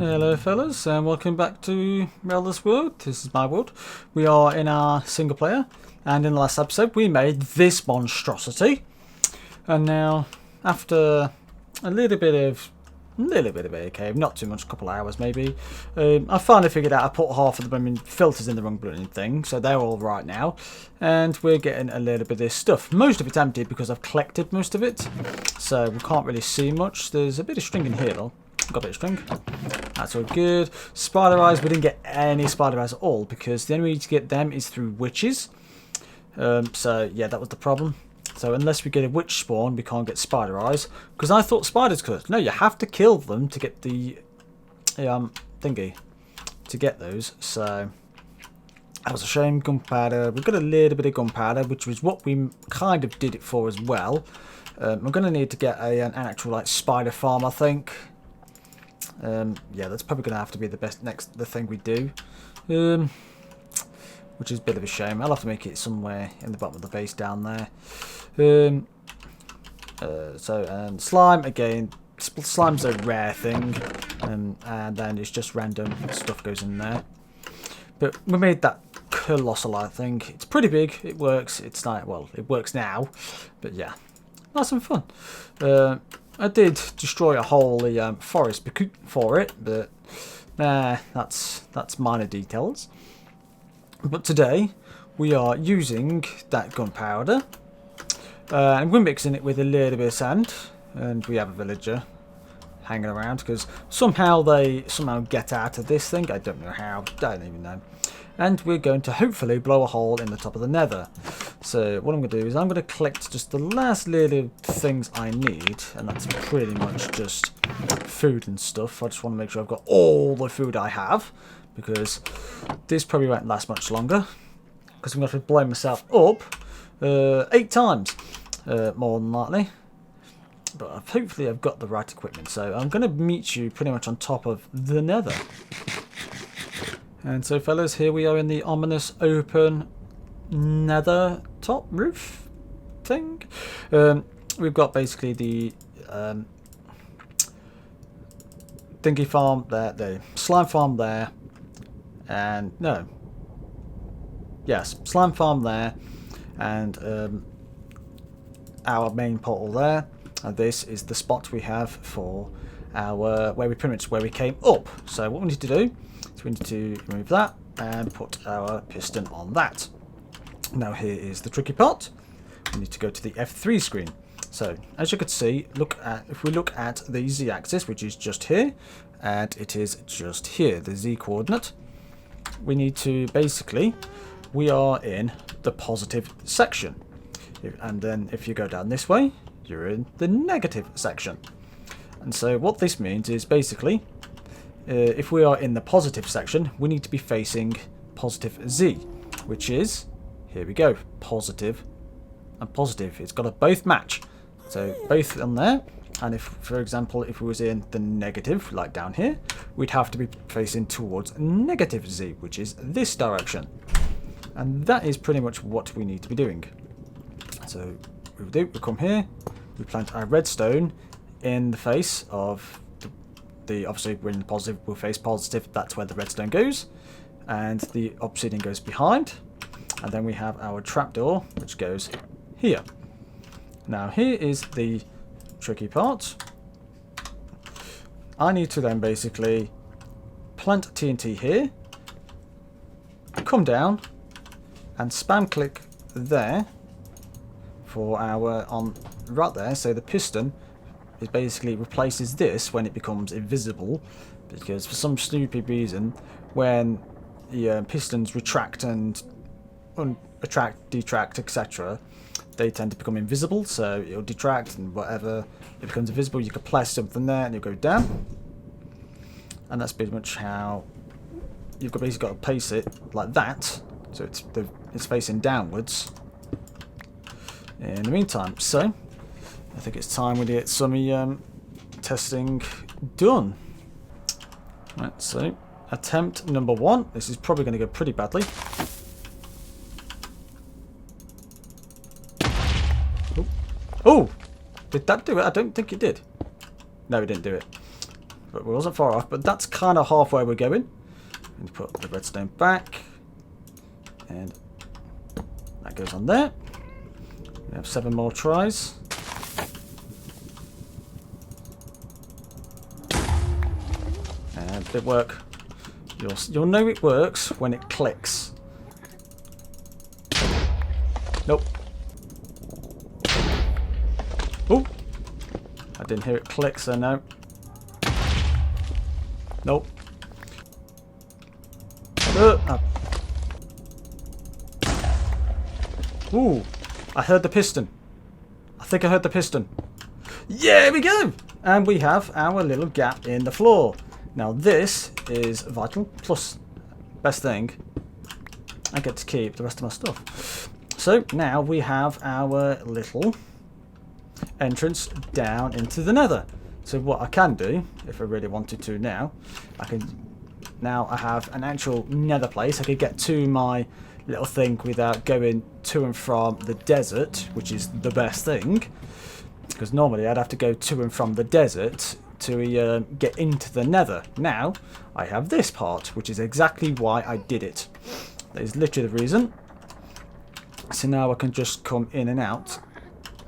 Hello fellas, and welcome back to Reldeth's world. This is my world. We are in our single player, and in the last episode we made this monstrosity. And now, after a little bit of a cave, not too much, a couple of hours maybe, I finally figured out I put half of the blooming filters in the wrong blooming thing, so they're all right now. And we're getting a little bit of this stuff. Most of it's empty because I've collected most of it, so we can't really see much. There's a bit of string in here though. Got a bit of string. That's all good. Spider eyes, we didn't get any spider eyes at all because the only way to get them is through witches. So yeah, that was the problem. So unless we get a witch spawn, we can't get spider eyes. Because I thought spiders could. No, you have to kill them to get the thingy. To get those. So that was a shame. Gunpowder. We've got a little bit of gunpowder, which was what we kind of did it for as well. I'm going to need to get an actual like spider farm, I think. Yeah, that's probably going to have to be the thing we do, which is a bit of a shame. I'll have to make it somewhere in the bottom of the base down there. Slime again. Slime's a rare thing, and then it's just random stuff goes in there. But we made that colossal, I think. It's pretty big. It works. It's like, well, it works now, but yeah, nice and fun. I did destroy a whole forest for it, but that's minor details. But today we are using that gunpowder, and we're mixing it with a little bit of sand, and we have a villager hanging around because somehow they get out of this thing. I don't know how. I don't even know. And we're going to hopefully blow a hole in the top of the Nether. So what I'm going to do is I'm going to collect just the last little things I need, and that's pretty much just food and stuff. I just want to make sure I've got all the food I have, because this probably won't last much longer, because I'm going to have to blow myself up 8 times, more than likely. But hopefully I've got the right equipment. So I'm going to meet you pretty much on top of the Nether. And so fellas, here we are in the ominous open Nether top roof thing. We've got basically the thingy farm there, the slime farm there, and no, yes, slime farm there, and our main portal there. And this is the spot we have for our where we came up. So what we need to do is we need to remove that and put our piston on that. Now here is the tricky part. We need to go to the F3 screen. So as you can see, if we look at the Z-axis, which is just here, and it is just here, the Z coordinate, we need to basically, we are in the positive section. And then if you go down this way, you're in the negative section. And so what this means is basically, if we are in the positive section, we need to be facing positive Z, which is, here we go, positive and positive. It's got to both match. So both on there. And if, for example, if we was in the negative, like down here, we'd have to be facing towards negative Z, which is this direction. And that is pretty much what we need to be doing. So we come here, we plant our redstone in the face of the obviously we're in the positive, we'll face positive, that's where the redstone goes. And the obsidian goes behind. And then we have our trapdoor, which goes here. Now here is the tricky part. I need to then basically plant TNT here, come down, and spam click there for our right there. So the piston is basically replaces this when it becomes invisible, because for some stupid reason, when the pistons retract and detract, etc., they tend to become invisible. So it'll detract and whatever, it becomes invisible. You can place something there and it'll go down, and that's pretty much how you've basically got to place it like that, so it's facing downwards. In the meantime, so I think it's time we get some testing done. Right, so attempt number 1. This is probably going to go pretty badly. Oh, did that do it? I don't think it did. No, it didn't do it. but we wasn't far off. But that's kind of halfway we're going. And put the redstone back, and that goes on there. We have 7 more tries. And it work. You'll know it works when it clicks. Nope. Oh, I didn't hear it click, so no. Nope. Ooh, I heard the piston. I think I heard the piston. Yeah, here we go. And we have our little gap in the floor. Now this is vital. Plus, best thing, I get to keep the rest of my stuff. So now we have our little entrance down into the Nether. So what I can do, if I really wanted to now, I have an actual Nether place. I could get to my little thing without going to and from the desert, which is the best thing. Because normally I'd have to go to and from the desert to get into the Nether. Now I have this part, which is exactly why I did it. That is literally the reason. So now I can just come in and out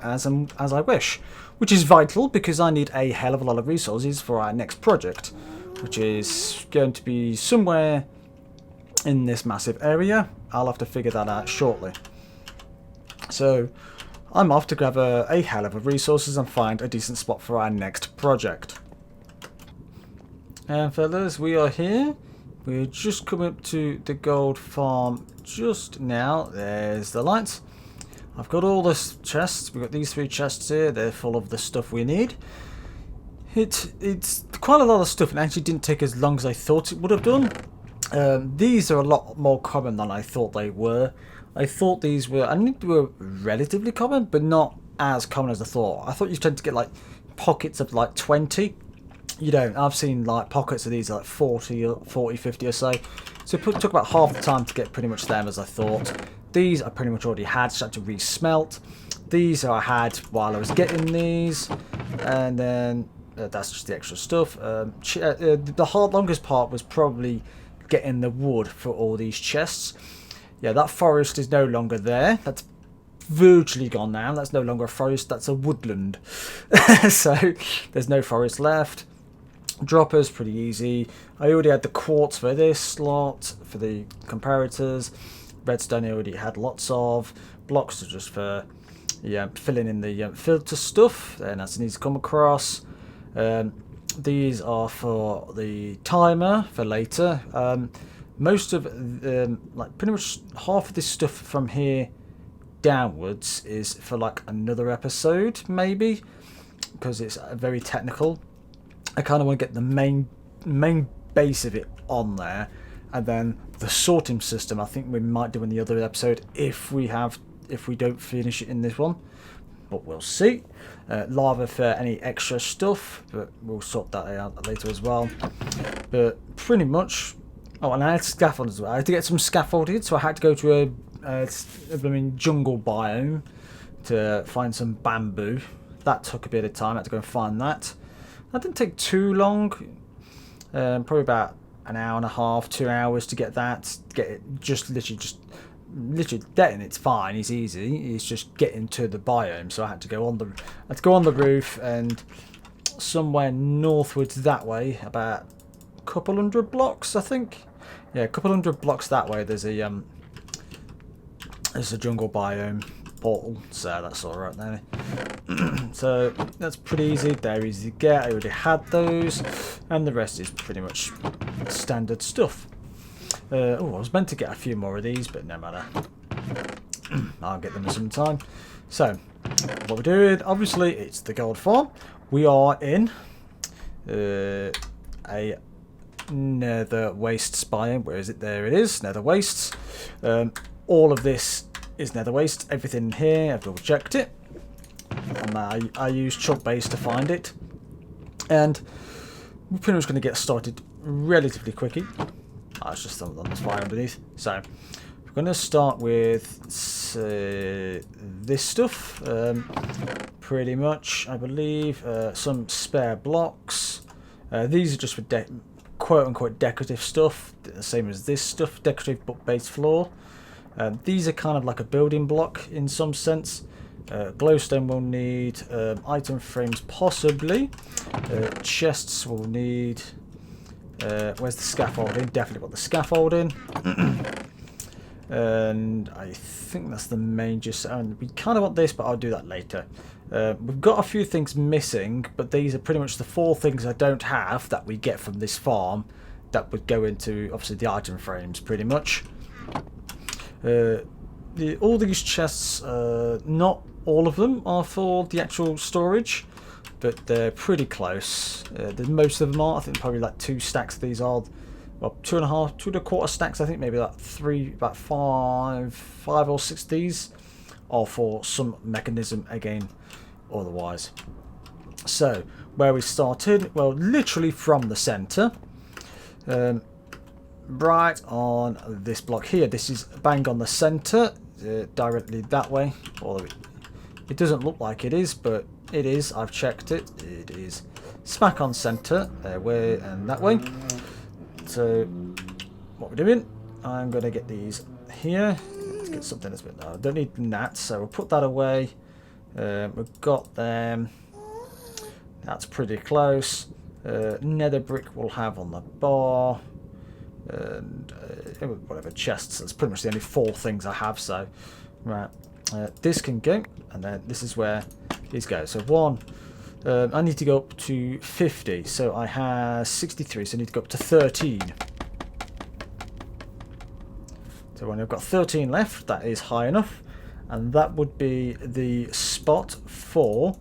as I wish, which is vital because I need a hell of a lot of resources for our next project, which is going to be somewhere in this massive area. I'll have to figure that out shortly. So I'm off to grab a hell of a resources and find a decent spot for our next project. And fellas, we are here. We're just coming up to the gold farm just now. There's the lights. I've got all the chests. We've got these 3 chests here. They're full of the stuff we need. It's quite a lot of stuff, and actually didn't take as long as I thought it would have done. These are a lot more common than I thought they were. I thought these were, I think they were relatively common, but not as common as I thought. I thought you tend to get like pockets of like 20. You don't. I've seen like pockets of these like 40, 50 or so. So it took about half the time to get pretty much them as I thought. These I pretty much already had, so I had to re-smelt. These I had while I was getting these. And then that's just the extra stuff. The longest part was probably getting the wood for all these chests. Yeah, that forest is no longer there. That's virtually gone now. That's no longer a forest, that's a woodland. So there's no forest left. Droppers, pretty easy. I already had the quartz for this slot, for the comparators. Redstone I already had lots of. Blocks are just for filling in the filter stuff, and that's easy to come across. These are for the timer for later. Most of like pretty much half of this stuff from here downwards is for like another episode maybe, because it's very technical. I kind of want to get the main base of it on there, and then the sorting system I think we might do in the other episode if we don't finish it in this one, but we'll see. Lava for any extra stuff, but we'll sort that out later as well. But pretty much. Oh, and I had scaffold as well. I had to get some scaffolded, so I had to go to a jungle biome to find some bamboo. That took a bit of time. I had to go and find that. That didn't take too long. Probably about an hour and a half, 2 hours to get that. Get it literally getting it's fine. It's easy. It's just getting to the biome. So I had to go on the roof, and somewhere northwards that way, about a couple hundred blocks, I think. Yeah, a couple hundred blocks that way. There's a jungle biome portal, so that's all right there. So that's pretty easy. They're easy to get. I already had those, and the rest is pretty much standard stuff. I was meant to get a few more of these, but no matter. I'll get them some time. So what we're doing, obviously, it's the gold farm. We are in a Nether wastes biome. Where is it? There it is. Nether wastes. All of this is Nether waste. Everything in here, I've double checked it. And I used chunk base to find it. And we're pretty much going to get started relatively quickly. It's just on the fire underneath. So we're going to start with this stuff. Pretty much, I believe. Some spare blocks. These are just for quote-unquote decorative stuff, the same as this stuff, decorative book-based floor. These are kind of like a building block in some sense. Glowstone will need, item frames possibly, chests will need, where's the scaffolding? Definitely got the scaffolding. And I think that's the main gist. And we kind of want this, but I'll do that later. We've got a few things missing, but these are pretty much the 4 things I don't have that we get from this farm that would go into, obviously, the item frames, pretty much. All these chests, not all of them are for the actual storage, but they're pretty close. Most of them are. I think probably like 2 stacks of these are. Well, 2.5, 2.25 stacks, I think, maybe like 3, about 5 or 6 of these are for some mechanism again, otherwise. So, where we started, well, literally from the centre, right on this block here. This is bang on the centre, directly that way. Although it doesn't look like it is, but it is. I've checked it. It is smack on centre, way and that way. So, what we're doing, I'm going to get these here. Let's get something that's a bit... I don't need that, so we'll put that away. We've got them. That's pretty close. Nether brick we'll have on the bar. And whatever, chests. That's pretty much the only 4 things I have, so... Right. This can go, and then this is where these go. So 1... I need to go up to 50, so I have 63, so I need to go up to 13. So when I've got 13 left, that is high enough, and that would be the spot for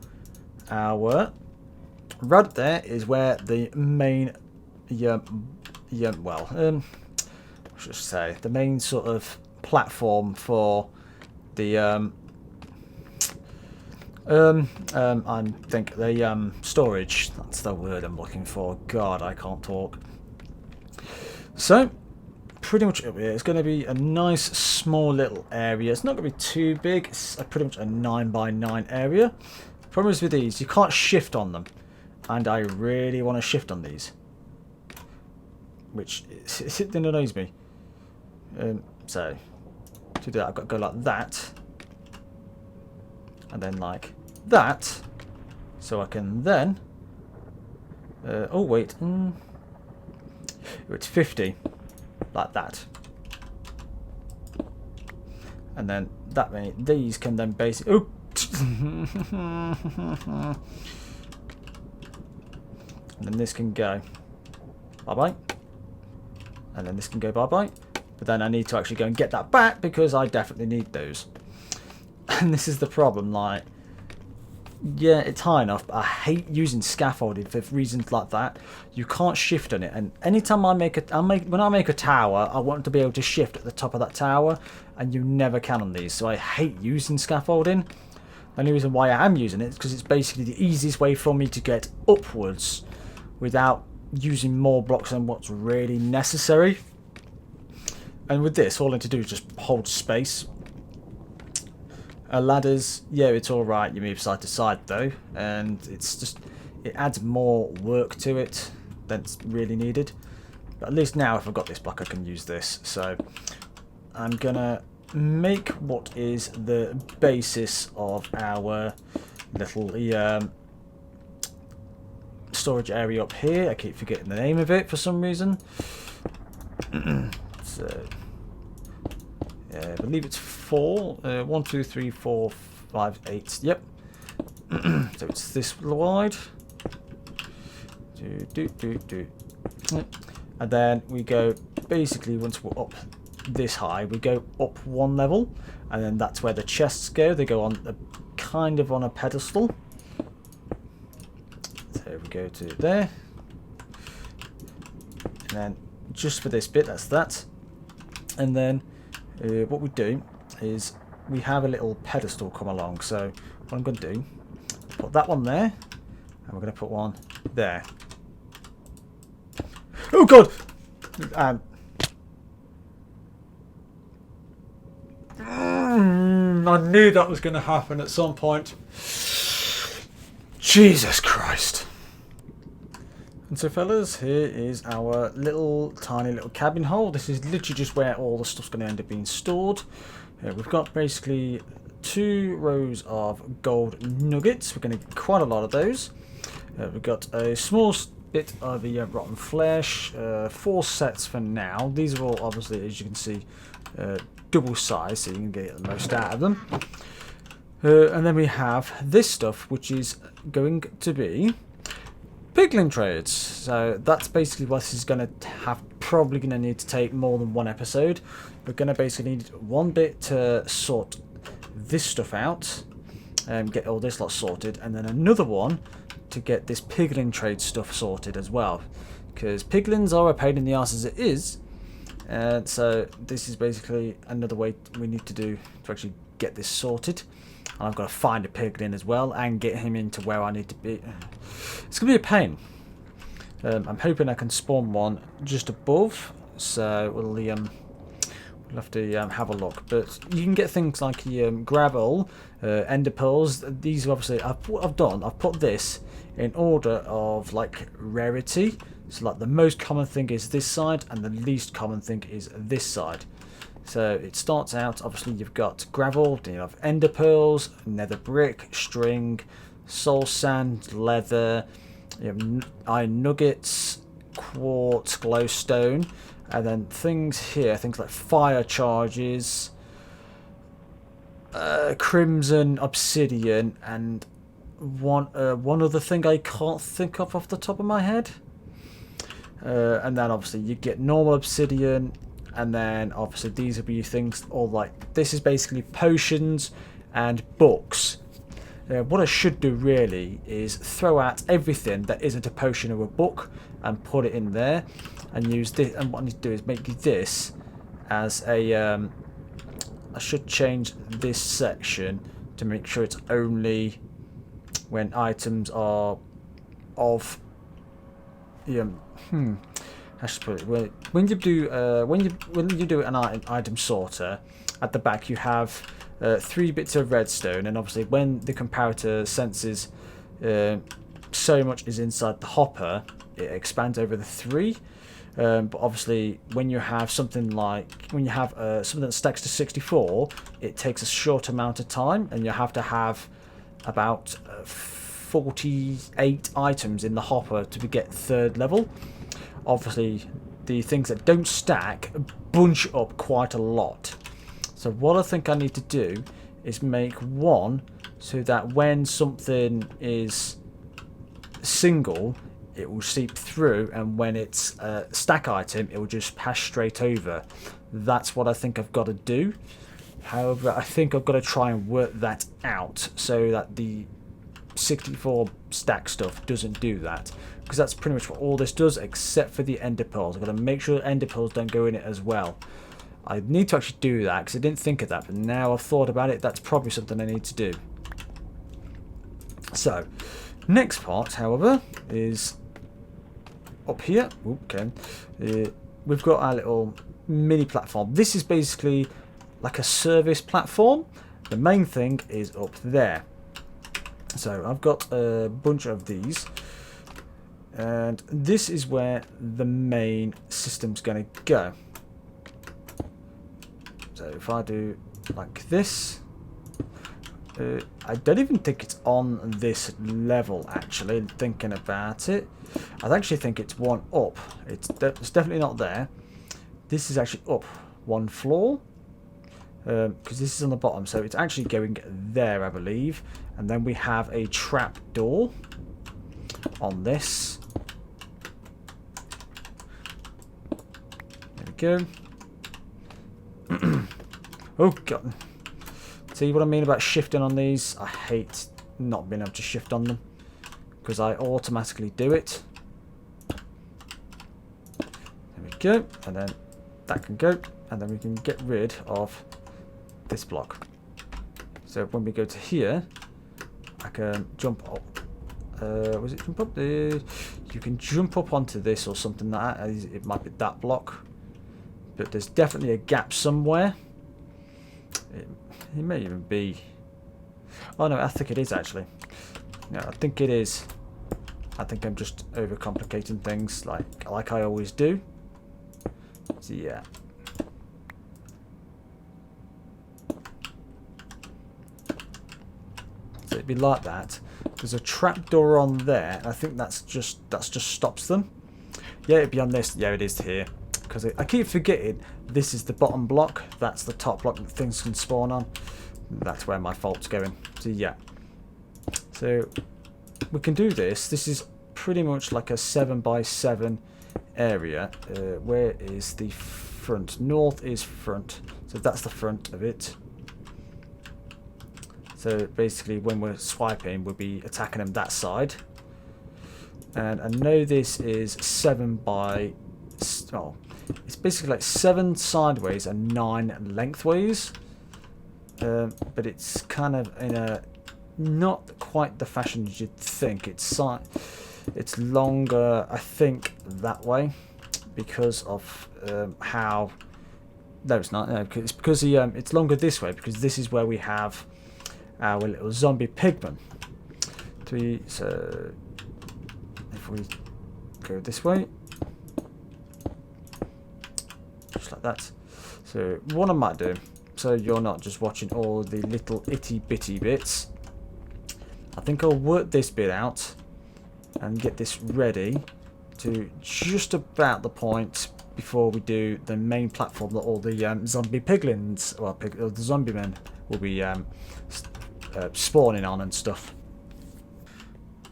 our... Right there is where the main... well, I should say, the main sort of platform for the... I think the storage, that's the word I'm looking for. God, I can't talk. So, pretty much it's going to be a nice small little area. It's not going to be too big. It's pretty much a 9x9 area. Problem is with these, you can't shift on them, and I really want to shift on these, which it annoys me. So to do that, I've got to go like that. And then like that, so I can then... oh wait, it's 50, like that. And then that way, these can then basically... Oh! And then this can go bye-bye. And then this can go bye-bye. But then I need to actually go and get that back because I definitely need those. And this is the problem, like, yeah, it's high enough, but I hate using scaffolding for reasons like that. You can't shift on it, and anytime when I make a tower, I want to be able to shift at the top of that tower, and you never can on these, so I hate using scaffolding. The only reason why I am using it is because it's basically the easiest way for me to get upwards without using more blocks than what's really necessary. And with this, all I need to do is just hold space. Ladders, yeah, it's alright, you move side to side though, and it's just, it adds more work to it than's really needed. But at least now if I've got this block I can use this. So I'm gonna make what is the basis of our little storage area up here. I keep forgetting the name of it for some reason. So I believe it's 4. 1, 2, 3, 4, 5, 8. Yep. So it's this wide. And then we go, basically once we're up this high, we go up 1 level, and then that's where the chests go. They go on a kind of on a pedestal. So we go to there. And then just for this bit, that's that. And then what we do is we have a little pedestal come along. So what I'm going to do, put that one there, and we're going to put one there. Oh god! I knew that was going to happen at some point. Jesus Christ. And so fellas, here is our tiny little cabin hole. This is literally just where all the stuff's going to end up being stored. We've got basically 2 rows of gold nuggets. We're going to get quite a lot of those. We've got a small bit of the rotten flesh, 4 sets for now. These are all obviously, as you can see, double size, so you can get the most out of them. And then we have this stuff, which is going to be Pigmen trades. So that's basically what this is going to have. Probably going to need to take more than 1 episode. We're going to basically need 1 bit to sort this stuff out and get all this lot sorted, and then another one to get this Pigmen trade stuff sorted as well, because piglins are a pain in the arse as it is. And so this is basically another way we need to do to actually get this sorted. And I've got to find a piglin as well and get him into where I need to be. It's going to be a pain. I'm hoping I can spawn one just above, so we'll have to have a look. But you can get things like gravel, ender pearls. These are obviously, what I've done, I've put this in order of like rarity. So like the most common thing is this side, and the least common thing is this side. So it starts out, obviously you've got gravel, then you have ender pearls, nether brick, string, soul sand, leather, you have iron nuggets, quartz, glowstone, and then things here, things like fire charges, crimson obsidian, and one other thing I can't think of off the top of my head. And then obviously you get normal obsidian, and then obviously these will be things all like this is basically potions and books. What I should do really is throw out everything that isn't a potion or a book and put it in there and use this. And what I need to do is make this as a I should change this section to make sure it's only when items are of I should put it, when you do an item sorter, at the back you have 3 bits of redstone, and obviously when the comparator senses so much is inside the hopper, it expands over the 3. But obviously when you have something like something that stacks to 64, it takes a short amount of time, and you have to have about 48 items in the hopper to get 3rd level. Obviously the things that don't stack bunch up quite a lot. So what I think I need to do is make one so that when something is single, it will seep through, and when it's a stack item, it will just pass straight over. That's what I think I've got to do. However, I think I've got to try and work that out so that the 64 stack stuff doesn't do that, because that's pretty much what all this does except for the ender pearls. I've got to make sure ender pearls don't go in it as well. I need to actually do that because I didn't think of that, but now I've thought about it, that's probably something I need to do. So next part, however, is up here. Okay, we've got our little mini platform. This is basically like a service platform. The main thing is up there. So I've got a bunch of these, and this is where the main system's going to go. So if I do like this, I don't even think it's on this level, actually, thinking about it. I actually think it's one up. It's definitely not there. This is actually up 1 floor, because this is on the bottom, so it's actually going there, I believe. And then we have a trap door on this. There we go. Oh god. See what I mean about shifting on these? I hate not being able to shift on them because I automatically do it. There we go. And then that can go. And then we can get rid of this block. So when we go to here, I can jump up. Was it jump up? You can jump up onto this or something like that. It might be that block. But there's definitely a gap somewhere. It may even be... Oh no, I think it is actually. No, I think it is. I think I'm just overcomplicating things like I always do. So yeah. So it'd be like that. There's a trapdoor on there, and I think that's just stops them. Yeah, it'd be on this. Yeah, it is here. Because I keep forgetting this is the bottom block. That's the top block that things can spawn on. That's where my fault's going. So yeah. So we can do this. This is pretty much like a 7x7 area. Where is the front? North is front. So that's the front of it. So basically when we're swiping, we'll be attacking them that side. And I know this is 7 by... Oh, it's basically like 7 sideways and 9 lengthways. But it's kind of in a... Not quite the fashion you'd think. It's longer, I think, that way. Because of how... No, it's not. No, it's because it's longer this way. Because this is where we have... our little zombie pigmen. So if we go this way, just like that. So what I might do, so you're not just watching all the little itty bitty bits, I think I'll work this bit out and get this ready to just about the point before we do the main platform that all the zombie piglins, well, the zombie men will be spawning on and stuff.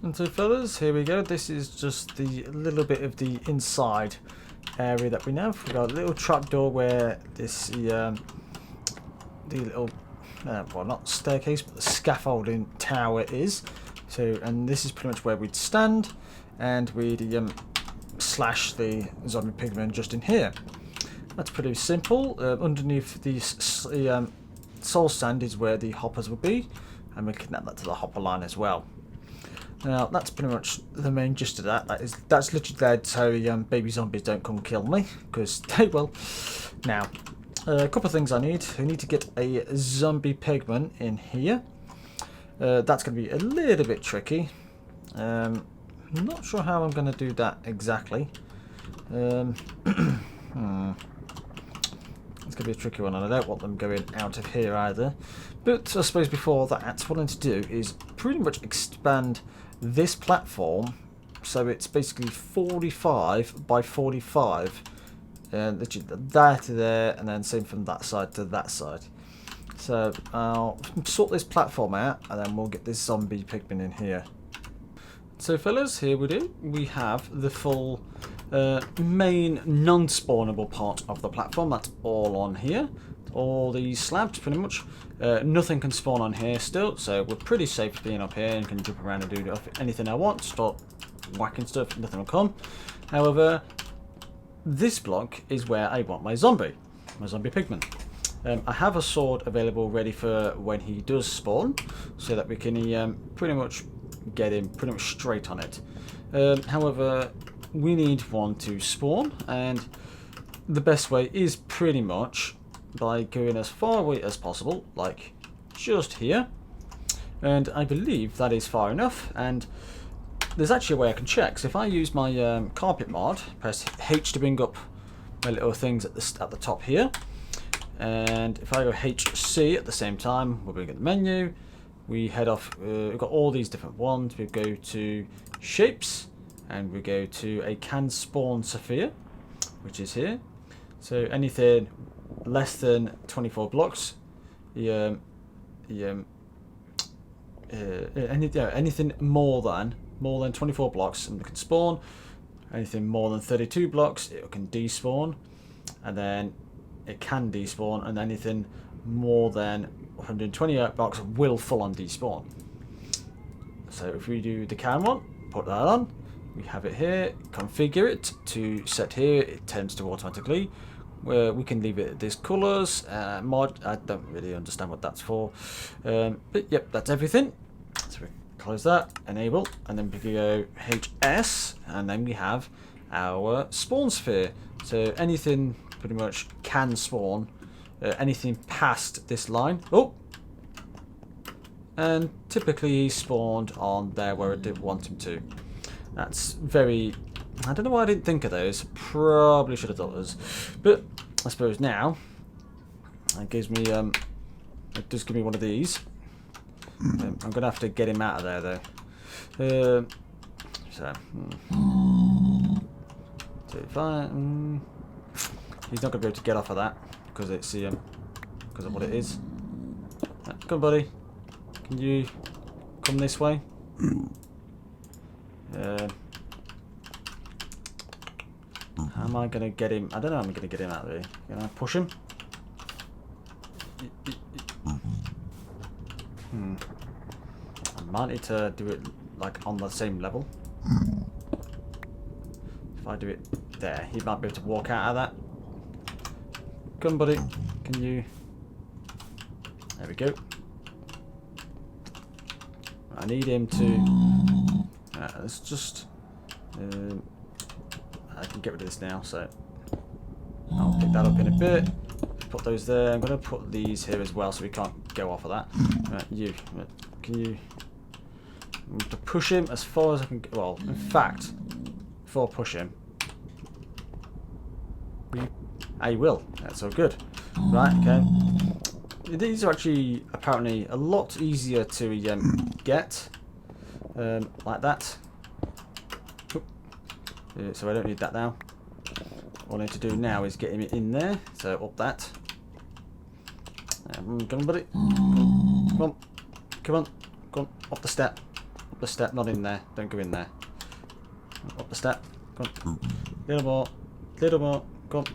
And so fellas, here we go. This is just the little bit of the inside area that we have. We've got a little trapdoor where this the little well, not staircase, but the scaffolding tower is. So, and this is pretty much where we'd stand, and we'd slash the zombie pigmen just in here. That's pretty simple. Underneath the soul sand is where the hoppers will be, and we connect that to the hopper line as well. Now that's pretty much the main gist of that. That's literally there so baby zombies don't come kill me, because they will. Now, a couple of things I need. I need to get a zombie pigman in here. That's going to be a little bit tricky. I'm not sure how I'm going to do that exactly. It's going to be a tricky one, and I don't want them going out of here either. But I suppose before that, what I need to do is pretty much expand this platform so it's basically 45 by 45. And there to there, and then same from that side to that side. So I'll sort this platform out, and then we'll get this zombie pigman in here. So fellas, here we do. We have the full main non-spawnable part of the platform. That's all on here. All these slabs, pretty much. Nothing can spawn on here still, so we're pretty safe being up here and can jump around and do anything I want. Start whacking stuff, nothing will come. However, this block is where I want my zombie pigman. I have a sword available ready for when he does spawn, so that we can pretty much get him pretty much straight on it. However, we need one to spawn, and the best way is pretty much by going as far away as possible, like just here. And I believe that is far enough, and there's actually a way I can check. So if I use my carpet mod, press H to bring up my little things at the top here, and if I go HC at the same time, we'll bring up the menu. We head off. We've got all these different ones. We go to shapes, and we go to a can spawn sphere, which is here. So anything less than 24 blocks, anything more than 24 blocks, and we can spawn. Anything more than 32 blocks, it can despawn, and then it can despawn, and anything more than 128 blocks will full on despawn. So if we do the can one, put that on, we have it here, configure it to set here, it tends to automatically. Where we can leave it this colours mod. I don't really understand what that's for, but yep, that's everything. So we close that, enable, and then we can go HS, and then we have our spawn sphere. So anything pretty much can spawn, anything past this line. Oh, and typically he spawned on there where I didn't want him to. That's very... I don't know why I didn't think of those. Probably should have thought of those. But I suppose now it gives me it does give me one of these. I'm gonna have to get him out of there though. So fine. He's not gonna be able to get off of that because it's because of what it is. Come on, buddy. Can you come this way? How am I going to get him? I don't know how I'm going to get him out of here. Can I push him? I might need to do it like on the same level. If I do it there, he might be able to walk out of that. Come, buddy. Can you... There we go. I need him to... let's just... I can get rid of this now, so... I'll pick that up in a bit. Put those there. I'm going to put these here as well so we can't go off of that. You. Can you... I'm going to push him as far as I can... Well, in fact, before I push him... I will. That's all good. Right, okay. These are actually apparently a lot easier to get. Like that. So I don't need that now. All I need to do now is get him in there. So up that. Come on, buddy. Come on. Come on. Come on. Up the step. Up the step. Not in there. Don't go in there. Up the step. Come on. Little more. Little more. Come on.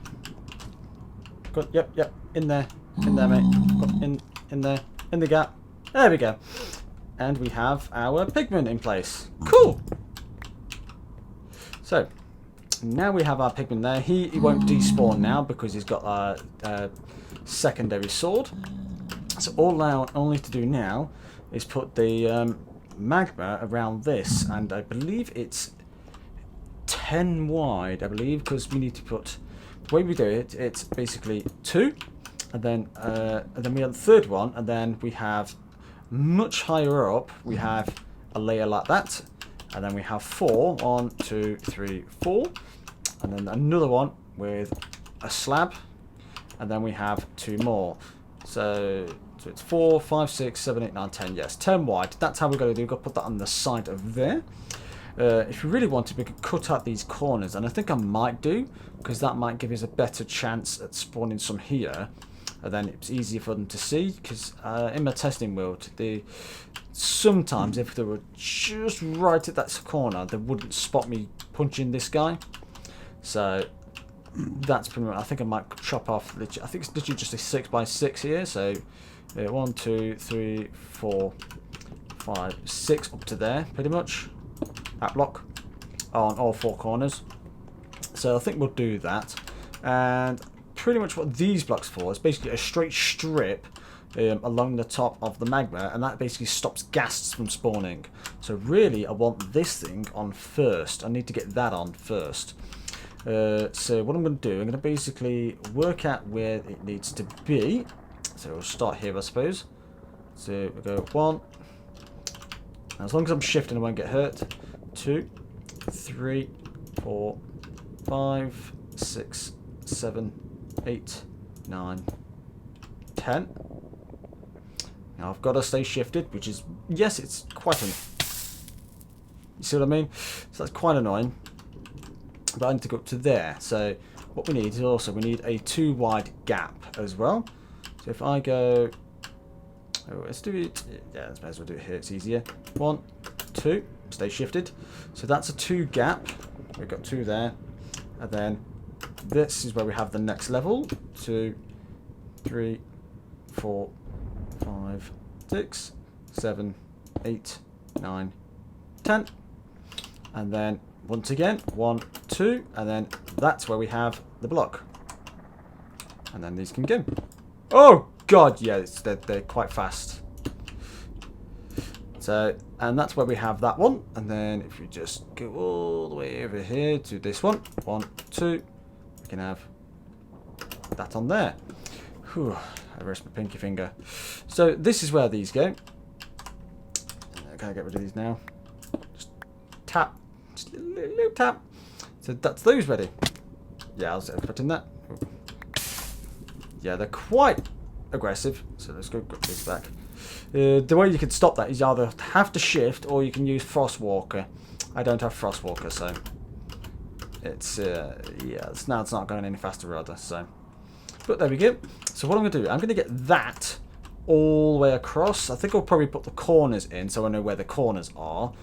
Come on. Yep. Yep. In there. In there, mate. Come on. In there. In the gap. There we go. And we have our pigmen in place. Cool. So, now we have our pigman there. He won't despawn now because he's got a secondary sword. So all I need to do now is put the magma around this, and I believe it's 10 wide, I believe, because we need to put... The way we do it, it's basically 2, and then we have the third one, and then we have much higher up, we have a layer like that. And then we have 4, 1, 2, 3, 4. And then another one with a slab. And then we have 2 more. So it's 4, 5, 6, 7, 8, 9, 10. Yes, 10 wide. That's how we're going to do. We've got to put that on the side of there. If we really wanted, we could cut out these corners. And I think I might do, because that might give us a better chance at spawning some here. And then it's easier for them to see, because in my testing world, sometimes if they were just right at that corner, they wouldn't spot me punching this guy. So that's pretty much... I think I might chop off... I think it's literally just a 6x6 here. So 1, 2, 3, 4, 5, 6 up to there, pretty much. That block on all 4 corners. So I think we'll do that. And pretty much what these blocks for is basically a straight strip along the top of the magma, and that basically stops ghasts from spawning. So really I want this thing on first. I need to get that on first. So what I'm going to do, I'm going to basically work out where it needs to be. So we'll start here, I suppose. So we go 1. As long as I'm shifting I won't get hurt. 2, 3, 4, 5, 6, 7, 8, 9, 10. Now I've got to stay shifted, which is, yes, it's quite annoying. You see what I mean? So that's quite annoying. But I need to go up to there. So what we need is also, we need a 2 wide gap as well. So if I go, oh, let's do it, yeah, let's may as well do it here, it's easier. 1, 2, stay shifted. So that's a 2 gap. We've got 2 there. And then this is where we have the next level. 2, 3, 4, 5, 6, 7, 8, 9, 10. And then once again, 1, 2, and then that's where we have the block. And then these can go. Oh god, yeah, they're quite fast. So, and that's where we have that one. And then if we just go all the way over here to this one, 1, 2, we can have that on there. Whew, I rest my pinky finger. So this is where these go. Can I get rid of these now? Just tap. Just a little tap. So that's those ready. Yeah, I was expecting that. Yeah, they're quite aggressive. So let's go grab this back. The way you can stop that is you either have to shift or you can use Frostwalker. I don't have Frostwalker, so it's yeah, it's not going any faster rather. So, but there we go. So what I'm going to do, I'm going to get that all the way across. I think I'll probably put the corners in so I know where the corners are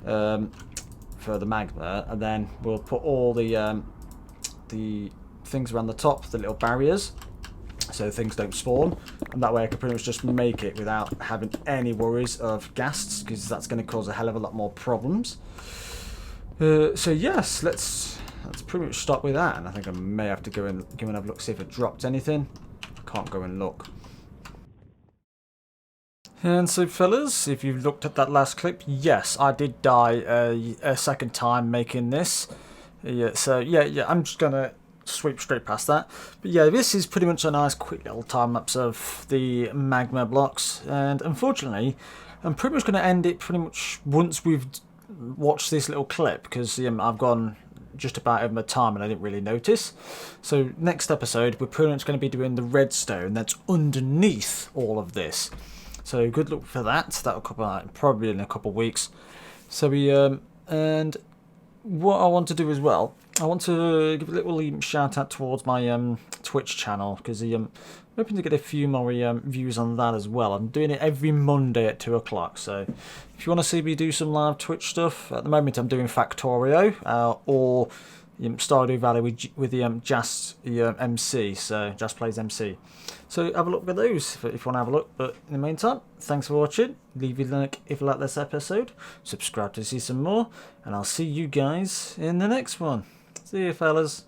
for the magma, and then we'll put all the things around the top, the little barriers, so things don't spawn, and that way I can pretty much just make it without having any worries of ghasts, because that's going to cause a hell of a lot more problems. So yes, let's pretty much start with that, and I think I may have to go and have a look, see if it dropped anything. I can't go and look. And so fellas, if you've looked at that last clip, yes, I did die a second time making this. Yeah, so yeah, I'm just gonna sweep straight past that. But yeah, this is pretty much a nice quick little time lapse of the magma blocks, and unfortunately I'm pretty much going to end it pretty much once we've watched this little clip, because I've gone just about over my time and I didn't really notice. So next episode we're pretty much going to be doing the redstone that's underneath all of this, so good luck for that. That'll come out probably in a couple of weeks. So we and what I want to do as well, I want to give a little shout out towards my Twitch channel, because I'm hoping to get a few more views on that as well. I'm doing it every Monday at 2 o'clock, so if you want to see me do some live Twitch stuff, at the moment I'm doing Factorio or Stardew Valley with the Jas MC, so Jas Plays MC. So have a look at those if you want to have a look. But in the meantime, thanks for watching. Leave a like if you like this episode. Subscribe to see some more, and I'll see you guys in the next one. See you, fellas.